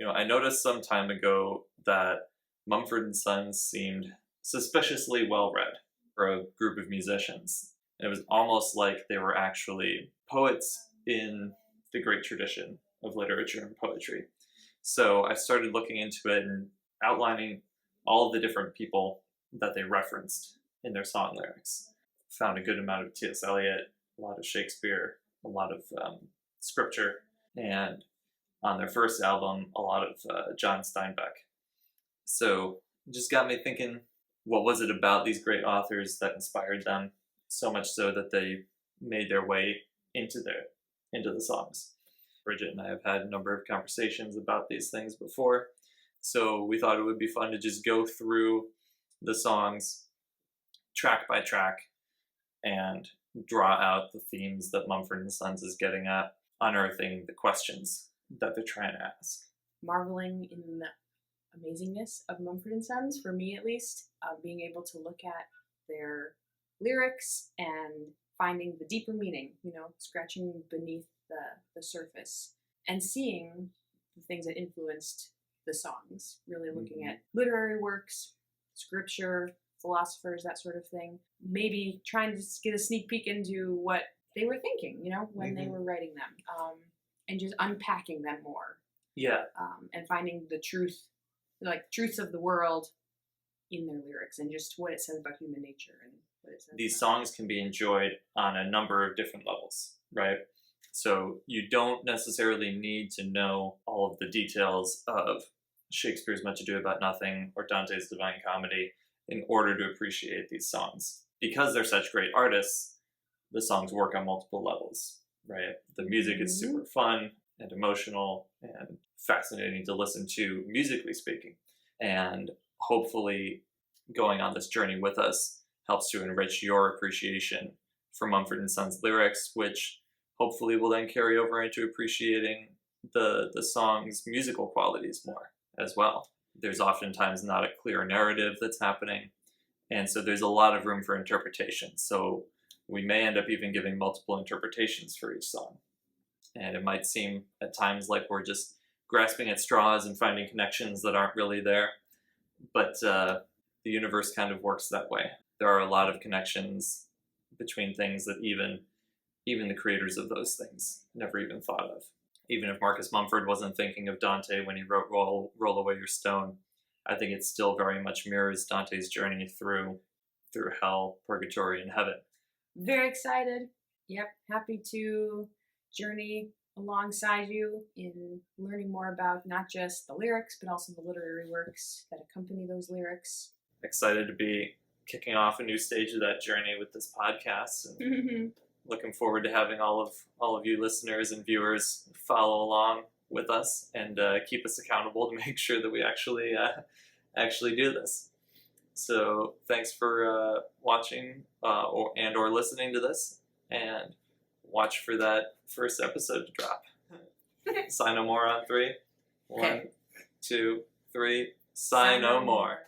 I noticed some time ago that Mumford and Sons seemed suspiciously well read for a group of musicians. It was almost like they were actually poets in the great tradition of literature and poetry. So I started looking into it and outlining all of the different people that they referenced in their song lyrics. Found a good amount of T.S. Eliot, a lot of Shakespeare, a lot of scripture, and on their first album, a lot of John Steinbeck. So it just got me thinking, what was it about these great authors that inspired them so much so that they made their way into the songs? Bridget and I have had a number of conversations about these things before, so we thought it would be fun to just go through the songs track by track and draw out the themes that Mumford and Sons is getting at, unearthing the questions that they're trying to ask. Marveling in the amazingness of Mumford and Sons, for me at least, being able to look at their lyrics and finding the deeper meaning, scratching beneath the surface and seeing the things that influenced the songs, really looking at literary works, scripture, philosophers, that sort of thing. Maybe trying to get a sneak peek into what they were thinking, when they were writing them, and just unpacking them more. Yeah. And finding the truths of the world in their lyrics and just what it says about human nature and what it says. These songs can be enjoyed on a number of different levels, right? So you don't necessarily need to know all of the details of Shakespeare's Much Ado About Nothing or Dante's Divine Comedy in order to appreciate these songs. Because they're such great artists, the songs work on multiple levels, right? The music is super fun and emotional and fascinating to listen to, musically speaking. And hopefully going on this journey with us helps to enrich your appreciation for Mumford and Sons lyrics, which hopefully will then carry over into appreciating the song's musical qualities more as well. There's oftentimes not a clear narrative that's happening, and so there's a lot of room for interpretation. So we may end up even giving multiple interpretations for each song. And it might seem at times like we're just grasping at straws and finding connections that aren't really there. But the universe kind of works that way. There are a lot of connections between things that even the creators of those things never even thought of. Even if Marcus Mumford wasn't thinking of Dante when he wrote Roll Away Your Stone, I think it still very much mirrors Dante's journey through hell, purgatory, and heaven. Very excited. Yep, happy to journey alongside you in learning more about not just the lyrics, but also the literary works that accompany those lyrics. Excited to be kicking off a new stage of that journey with this podcast, and looking forward to having all of you listeners and viewers follow along with us and keep us accountable to make sure that we actually do this. So thanks for watching or listening to this, and watch for that first episode to drop. Sign no more on 3. 1, 2, 3. Sign no more.